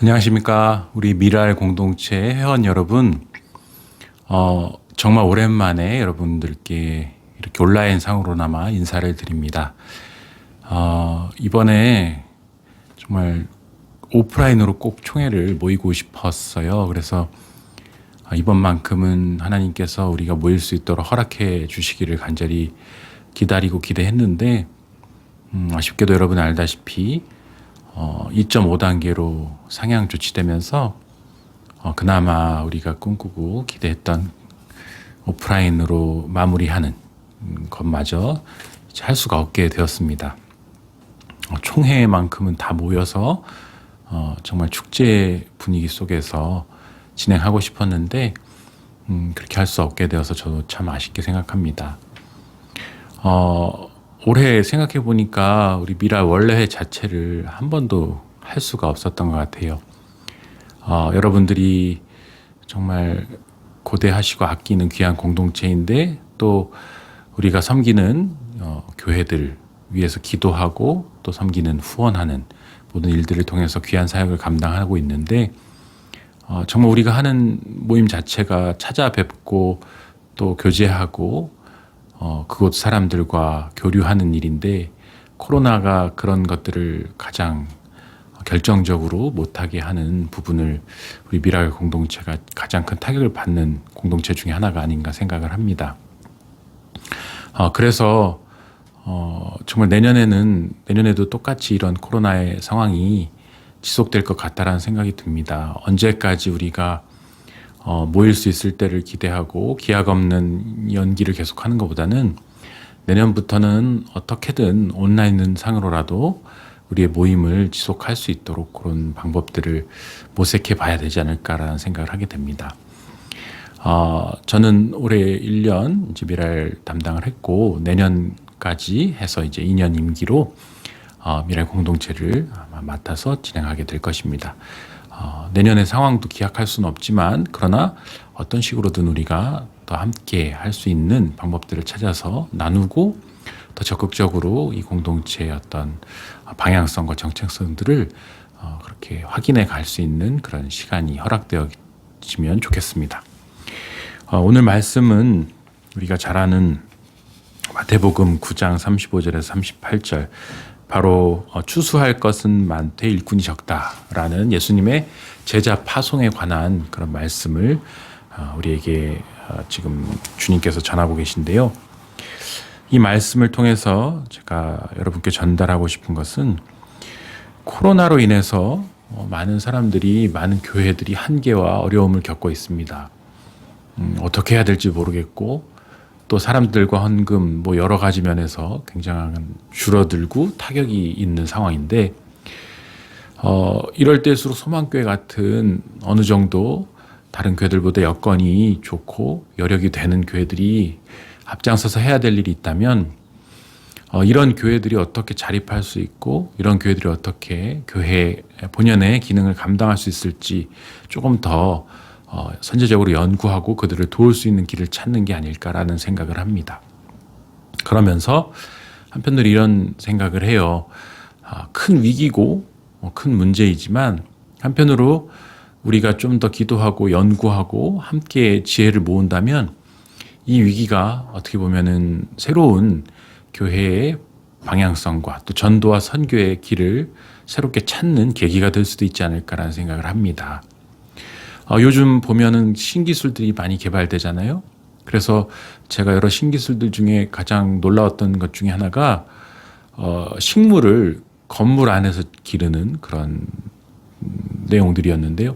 안녕하십니까. 우리 미랄 공동체 회원 여러분. 정말 오랜만에 여러분들께 이렇게 온라인 상으로나마 인사를 드립니다. 이번에 정말 오프라인으로 꼭 총회를 모이고 싶었어요. 그래서 이번만큼은 하나님께서 우리가 모일 수 있도록 허락해 주시기를 간절히 기다리고 기대했는데, 아쉽게도 여러분 알다시피 2.5단계로 상향 조치되면서 그나마 우리가 꿈꾸고 기대했던 오프라인으로 마무리하는 것마저 이제 할 수가 없게 되었습니다. 총회만큼은 다 모여서 정말 축제 분위기 속에서 진행하고 싶었는데 그렇게 할 수 없게 되어서 저도 참 아쉽게 생각합니다. 올해 생각해 보니까 우리 미라 원래회 자체를 한 번도 할 수가 없었던 것 같아요. 여러분들이 정말 고대하시고 아끼는 귀한 공동체인데, 또 우리가 섬기는 교회들 위해서 기도하고 또 섬기는 후원하는 모든 일들을 통해서 귀한 사역을 감당하고 있는데, 정말 우리가 하는 모임 자체가 찾아뵙고 또 교제하고 그곳 사람들과 교류하는 일인데, 코로나가 그런 것들을 가장 결정적으로 못하게 하는 부분을 우리 미랄 공동체가 가장 큰 타격을 받는 공동체 중에 하나가 아닌가 생각을 합니다. 그래서 정말 내년에도 똑같이 이런 코로나의 상황이 지속될 것 같다라는 생각이 듭니다. 언제까지 우리가 모일 수 있을 때를 기대하고 기약 없는 연기를 계속하는 것보다는 내년부터는 어떻게든 온라인 상으로라도 우리의 모임을 지속할 수 있도록 그런 방법들을 모색해 봐야 되지 않을까라는 생각을 하게 됩니다. 저는 올해 1년 이제 미랄 담당을 했고, 내년까지 해서 이제 2년 임기로 미랄 공동체를 아마 맡아서 진행하게 될 것입니다. 내년의 상황도 기약할 수는 없지만, 그러나 어떤 식으로든 우리가 더 함께 할 수 있는 방법들을 찾아서 나누고 더 적극적으로 이 공동체의 어떤 방향성과 정체성들을 그렇게 확인해 갈 수 있는 그런 시간이 허락되어지면 좋겠습니다. 오늘 말씀은 우리가 잘 아는 마태복음 9장 35절에서 38절, 바로 추수할 것은 많되 일꾼이 적다라는 예수님의 제자 파송에 관한 그런 말씀을 우리에게 지금 주님께서 전하고 계신데요. 이 말씀을 통해서 제가 여러분께 전달하고 싶은 것은, 코로나로 인해서 많은 사람들이, 많은 교회들이 한계와 어려움을 겪고 있습니다. 어떻게 해야 될지 모르겠고, 또 사람들과 헌금 여러 가지 면에서 굉장한 줄어들고 타격이 있는 상황인데, 이럴 때일수록 소망교회 같은 어느 정도 다른 교회들보다 여건이 좋고 여력이 되는 교회들이 앞장서서 해야 될 일이 있다면, 이런 교회들이 어떻게 자립할 수 있고 이런 교회들이 어떻게 교회 본연의 기능을 감당할 수 있을지 조금 더 선제적으로 연구하고 그들을 도울 수 있는 길을 찾는 게 아닐까라는 생각을 합니다. 그러면서 한편으로 이런 생각을 해요. 큰 위기고 큰 문제이지만, 한편으로 우리가 좀 더 기도하고 연구하고 함께 지혜를 모은다면 이 위기가 어떻게 보면은 새로운 교회의 방향성과 또 전도와 선교의 길을 새롭게 찾는 계기가 될 수도 있지 않을까라는 생각을 합니다. 요즘 보면은 신기술들이 많이 개발되잖아요. 그래서 제가 여러 신기술들 중에 가장 놀라웠던 것 중에 하나가 식물을 건물 안에서 기르는 그런 내용들이었는데요.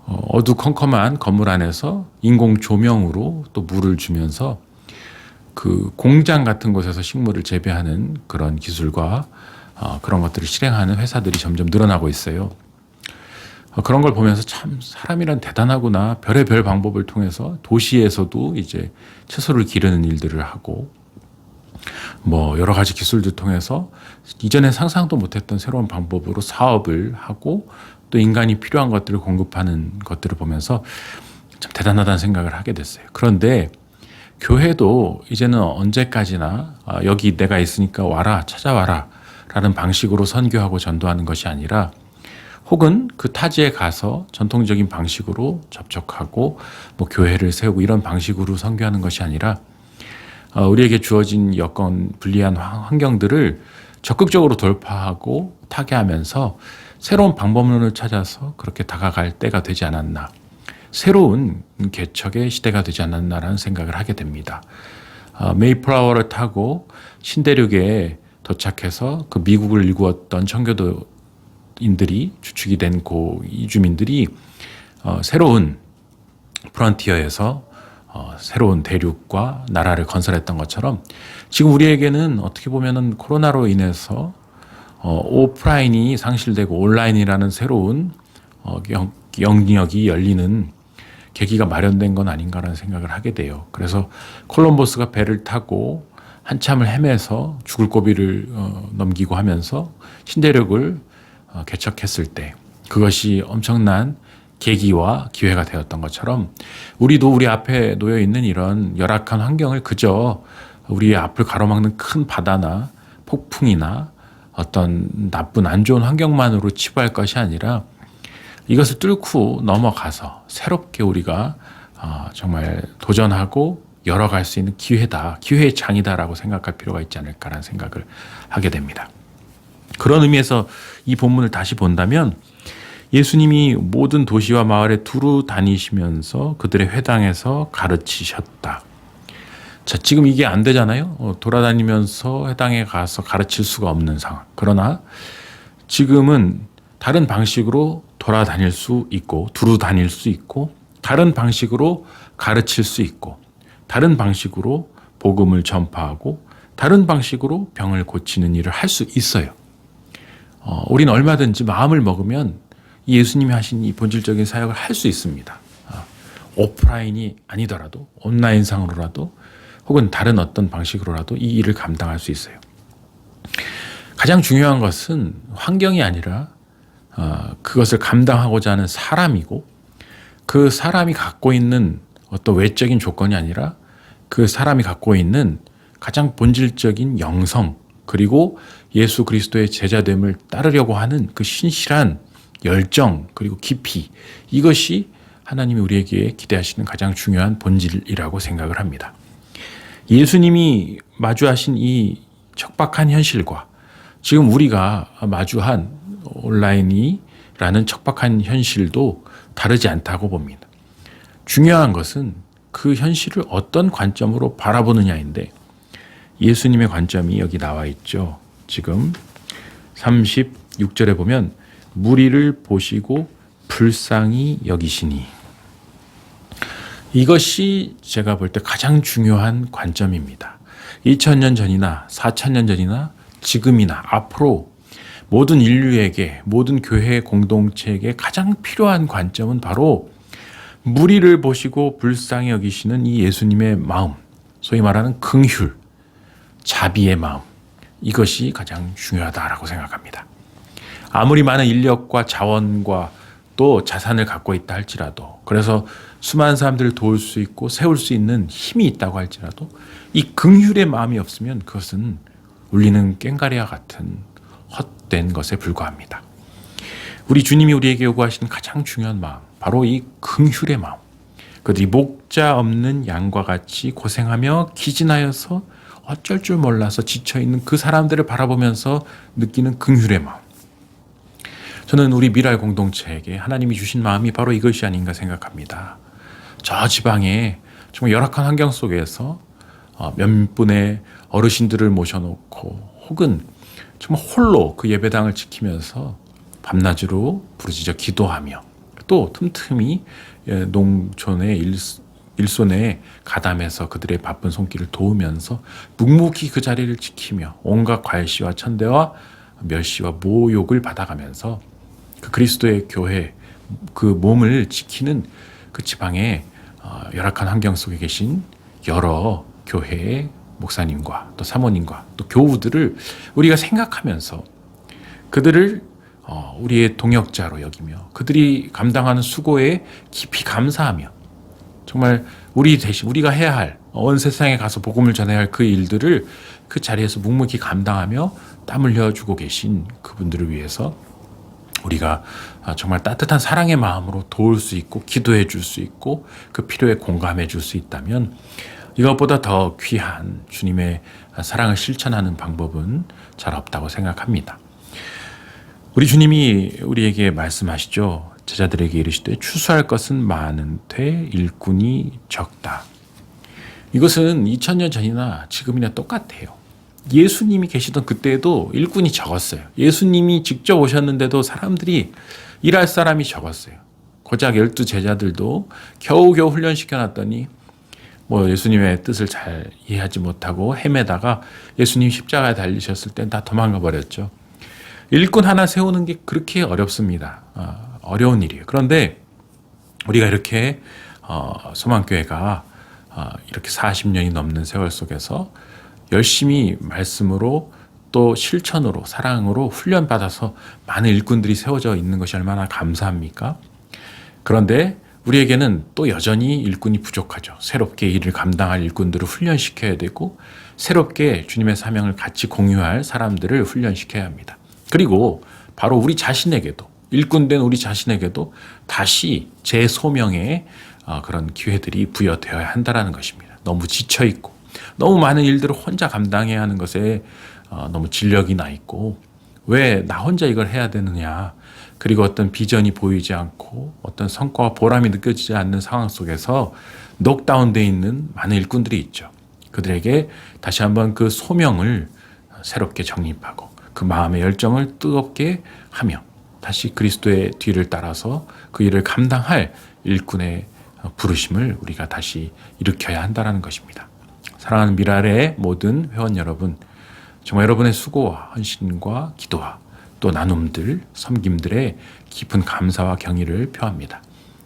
어두컴컴한 건물 안에서 인공 조명으로 또 물을 주면서 그 공장 같은 곳에서 식물을 재배하는 그런 기술과 그런 것들을 실행하는 회사들이 점점 늘어나고 있어요. 그런 걸 보면서 참 사람이란 대단하구나. 별의별 방법을 통해서 도시에서도 이제 채소를 기르는 일들을 하고, 여러 가지 기술들 통해서 이전에 상상도 못했던 새로운 방법으로 사업을 하고 또 인간이 필요한 것들을 공급하는 것들을 보면서 참 대단하다는 생각을 하게 됐어요. 그런데 교회도 이제는 언제까지나 여기 내가 있으니까 와라, 찾아와라 라는 방식으로 선교하고 전도하는 것이 아니라, 혹은 그 타지에 가서 전통적인 방식으로 접촉하고 뭐 교회를 세우고 이런 방식으로 선교하는 것이 아니라 우리에게 주어진 여건 불리한 환경들을 적극적으로 돌파하고 타개하면서 새로운 방법론을 찾아서 그렇게 다가갈 때가 되지 않았나, 새로운 개척의 시대가 되지 않았나라는 생각을 하게 됩니다. 메이플라워를 타고 신대륙에 도착해서 그 미국을 일구었던 청교도인들이 주축이 된 고 이주민들이 새로운 프론티어에서 새로운 대륙과 나라를 건설했던 것처럼 지금 우리에게는 어떻게 보면은 코로나로 인해서 오프라인이 상실되고 온라인이라는 새로운 영역이 열리는 계기가 마련된 건 아닌가라는 생각을 하게 돼요. 그래서 콜럼버스가 배를 타고 한참을 헤매서 죽을 고비를 넘기고 하면서 신대륙을 개척했을 때 그것이 엄청난 계기와 기회가 되었던 것처럼 우리도 우리 앞에 놓여 있는 이런 열악한 환경을 그저 우리의 앞을 가로막는 큰 바다나 폭풍이나 어떤 나쁜 안 좋은 환경만으로 치부할 것이 아니라 이것을 뚫고 넘어가서 새롭게 우리가 정말 도전하고 열어갈 수 있는 기회다, 기회의 장이다라고 생각할 필요가 있지 않을까라는 생각을 하게 됩니다. 그런 의미에서 이 본문을 다시 본다면 예수님이 모든 도시와 마을에 두루 다니시면서 그들의 회당에서 가르치셨다. 자, 지금 이게 안 되잖아요. 돌아다니면서 회당에 가서 가르칠 수가 없는 상황. 그러나 지금은 다른 방식으로 돌아다닐 수 있고 두루 다닐 수 있고 다른 방식으로 가르칠 수 있고 다른 방식으로 복음을 전파하고 다른 방식으로 병을 고치는 일을 할 수 있어요. 우리는 얼마든지 마음을 먹으면 예수님이 하신 이 본질적인 사역을 할 수 있습니다. 오프라인이 아니더라도 온라인상으로라도 혹은 다른 어떤 방식으로라도 이 일을 감당할 수 있어요. 가장 중요한 것은 환경이 아니라 그것을 감당하고자 하는 사람이고 그 사람이 갖고 있는 어떤 외적인 조건이 아니라 그 사람이 갖고 있는 가장 본질적인 영성 그리고 예수 그리스도의 제자됨을 따르려고 하는 그 신실한 열정 그리고 깊이 이것이 하나님이 우리에게 기대하시는 가장 중요한 본질이라고 생각을 합니다. 예수님이 마주하신 이 척박한 현실과 지금 우리가 마주한 온라인이라는 척박한 현실도 다르지 않다고 봅니다. 중요한 것은 그 현실을 어떤 관점으로 바라보느냐인데 예수님의 관점이 여기 나와 있죠. 지금 36절에 보면 무리를 보시고 불쌍히 여기시니 이것이 제가 볼 때 가장 중요한 관점입니다. 2000년 전이나 4000년 전이나 지금이나 앞으로 모든 인류에게 모든 교회 공동체에게 가장 필요한 관점은 바로 무리를 보시고 불쌍히 여기시는 이 예수님의 마음, 소위 말하는 긍휼, 자비의 마음, 이것이 가장 중요하다라고 생각합니다. 아무리 많은 인력과 자원과 또 자산을 갖고 있다 할지라도 그래서 수많은 사람들을 도울 수 있고 세울 수 있는 힘이 있다고 할지라도 이 긍휼의 마음이 없으면 그것은 울리는 꽹과리와 같은 헛된 것에 불과합니다. 우리 주님이 우리에게 요구하시는 가장 중요한 마음 바로 이 긍휼의 마음. 그들이 목자 없는 양과 같이 고생하며 기진하여서 어쩔 줄 몰라서 지쳐있는 그 사람들을 바라보면서 느끼는 긍휼의 마음. 저는 우리 미랄 공동체에게 하나님이 주신 마음이 바로 이것이 아닌가 생각합니다. 저 지방에 정말 열악한 환경 속에서 몇 분의 어르신들을 모셔놓고 혹은 정말 홀로 그 예배당을 지키면서 밤낮으로 부르짖어 기도하며 또 틈틈이 농촌의 일손에 가담해서 그들의 바쁜 손길을 도우면서 묵묵히 그 자리를 지키며 온갖 괄시와 천대와 멸시와 모욕을 받아가면서 그 그리스도의 교회 그 몸을 지키는 그 지방의 열악한 환경 속에 계신 여러 교회의 목사님과 또 사모님과 또 교우들을 우리가 생각하면서 그들을 우리의 동역자로 여기며 그들이 감당하는 수고에 깊이 감사하며 정말 우리 대신 우리가 해야 할 온 세상에 가서 복음을 전해야 할 그 일들을 그 자리에서 묵묵히 감당하며 땀 흘려 주고 계신 그분들을 위해서 우리가 정말 따뜻한 사랑의 마음으로 도울 수 있고 기도해 줄 수 있고 그 필요에 공감해 줄 수 있다면 이것보다 더 귀한 주님의 사랑을 실천하는 방법은 잘 없다고 생각합니다. 우리 주님이 우리에게 말씀하시죠. 제자들에게 이르시되 추수할 것은 많은데 일꾼이 적다. 이것은 2000년 전이나 지금이나 똑같아요. 예수님이 계시던 그때에도 일꾼이 적었어요. 예수님이 직접 오셨는데도 사람들이 일할 사람이 적었어요. 고작 12 제자들도 겨우겨우 훈련시켜놨더니 예수님의 뜻을 잘 이해하지 못하고 헤매다가 예수님 십자가에 달리셨을 땐 다 도망가 버렸죠. 일꾼 하나 세우는 게 그렇게 어렵습니다. 어려운 일이에요. 그런데 우리가 이렇게 소망교회가 이렇게 40년이 넘는 세월 속에서 열심히 말씀으로 또 실천으로 사랑으로 훈련받아서 많은 일꾼들이 세워져 있는 것이 얼마나 감사합니까? 그런데 우리에게는 또 여전히 일꾼이 부족하죠. 새롭게 일을 감당할 일꾼들을 훈련시켜야 되고 새롭게 주님의 사명을 같이 공유할 사람들을 훈련시켜야 합니다. 그리고 바로 우리 자신에게도 일꾼된 우리 자신에게도 다시 재소명의 그런 기회들이 부여되어야 한다는 것입니다. 너무 지쳐있고 너무 많은 일들을 혼자 감당해야 하는 것에 너무 진력이 나 있고 왜 나 혼자 이걸 해야 되느냐, 그리고 어떤 비전이 보이지 않고 어떤 성과와 보람이 느껴지지 않는 상황 속에서 녹다운되어 있는 많은 일꾼들이 있죠. 그들에게 다시 한번 그 소명을 새롭게 정립하고 그 마음의 열정을 뜨겁게 하며 다시 그리스도의 뒤를 따라서 그 일을 감당할 일꾼의 부르심을 우리가 다시 일으켜야 한다는 것입니다. 사랑하는 미랄의 모든 회원 여러분, 정말 여러분의 수고와 헌신과 기도와 또 나눔들, 섬김들에 깊은 감사와 경의를 표합니다.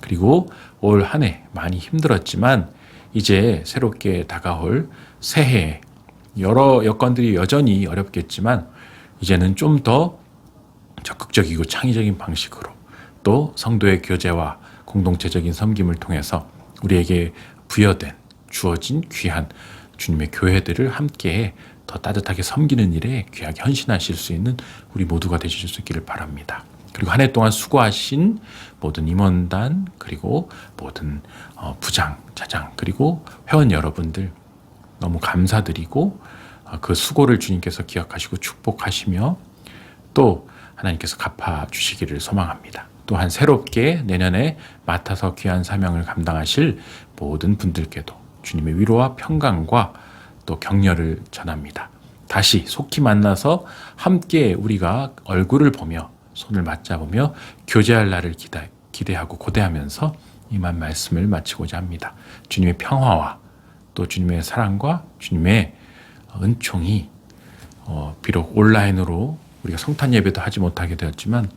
그리고 올 한 해 많이 힘들었지만 이제 새롭게 다가올 새해에 여러 여건들이 여전히 어렵겠지만 이제는 좀 더 적극적이고 창의적인 방식으로 또 성도의 교제와 공동체적인 섬김을 통해서 우리에게 부여된 주어진 귀한 주님의 교회들을 함께 더 따뜻하게 섬기는 일에 귀하게 헌신하실 수 있는 우리 모두가 되실 수 있기를 바랍니다. 그리고 한 해 동안 수고하신 모든 임원단 그리고 모든 부장, 차장 그리고 회원 여러분들 너무 감사드리고 그 수고를 주님께서 기억하시고 축복하시며 또 하나님께서 갚아주시기를 소망합니다. 또한 새롭게 내년에 맡아서 귀한 사명을 감당하실 모든 분들께도 주님의 위로와 평강과 또 격려를 전합니다. 다시 속히 만나서 함께 우리가 얼굴을 보며 손을 맞잡으며 교제할 날을 기대하고 고대하면서 이만 말씀을 마치고자 합니다. 주님의 평화와 또 주님의 사랑과 주님의 은총이 비록 온라인으로 우리가 성탄 예배도 하지 못하게 되었지만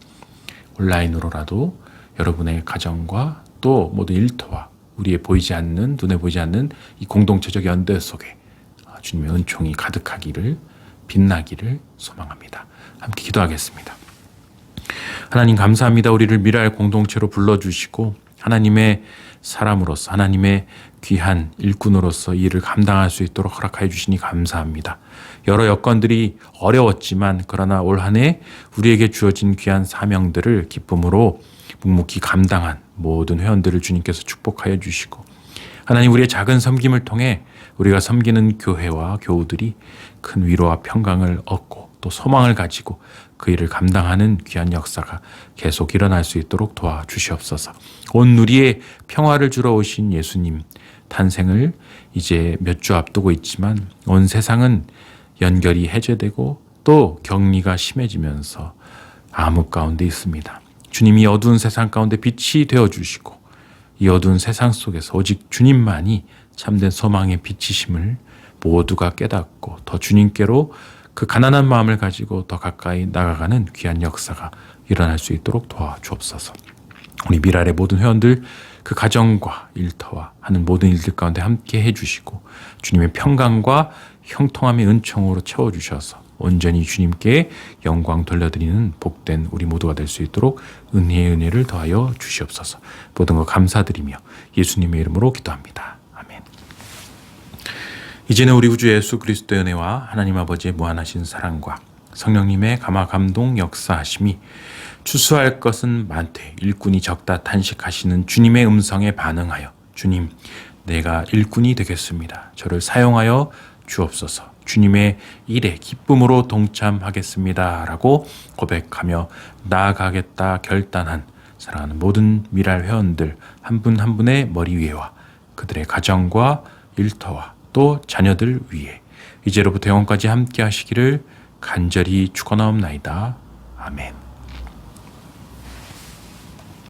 온라인으로라도 여러분의 가정과 또 모든 일터와 우리의 보이지 않는 눈에 보이지 않는 이 공동체적 연대 속에 주님의 은총이 가득하기를 빛나기를 소망합니다. 함께 기도하겠습니다. 하나님 감사합니다. 우리를 미랄 공동체로 불러주시고 하나님의 사람으로서 하나님의 귀한 일꾼으로서 이 일을 감당할 수 있도록 허락하여 주시니 감사합니다. 여러 여건들이 어려웠지만 그러나 올 한 해 우리에게 주어진 귀한 사명들을 기쁨으로 묵묵히 감당한 모든 회원들을 주님께서 축복하여 주시고 하나님 우리의 작은 섬김을 통해 우리가 섬기는 교회와 교우들이 큰 위로와 평강을 얻고 또 소망을 가지고 그 일을 감당하는 귀한 역사가 계속 일어날 수 있도록 도와주시옵소서. 온 누리에 평화를 주러 오신 예수님 탄생을 이제 몇 주 앞두고 있지만 온 세상은 연결이 해제되고 또 격리가 심해지면서 암흑 가운데 있습니다. 주님이 어두운 세상 가운데 빛이 되어주시고 이 어두운 세상 속에서 오직 주님만이 참된 소망의 빛이심을 모두가 깨닫고 더 주님께로 그 가난한 마음을 가지고 더 가까이 나아가는 귀한 역사가 일어날 수 있도록 도와주옵소서. 우리 미랄의 모든 회원들 그 가정과 일터와 하는 모든 일들 가운데 함께 해주시고 주님의 평강과 형통함의 은총으로 채워주셔서 온전히 주님께 영광 돌려드리는 복된 우리 모두가 될 수 있도록 은혜의 은혜를 더하여 주시옵소서. 모든 것 감사드리며 예수님의 이름으로 기도합니다. 아멘. 이제는 우리 구주 예수 그리스도의 은혜와 하나님 아버지의 무한하신 사랑과 성령님의 감화 감동 역사하심이 추수할 것은 많되 일꾼이 적다 탄식하시는 주님의 음성에 반응하여 주님, 내가 일꾼이 되겠습니다. 저를 사용하여 주옵소서. 주님의 일에 기쁨으로 동참하겠습니다. 라고 고백하며 나아가겠다 결단한 사랑하는 모든 미랄 회원들 한 분 한 분의 머리 위에와 그들의 가정과 일터와 또 자녀들 위에 이제로부터 영원까지 함께 하시기를 간절히 축원하옵나이다. 아멘.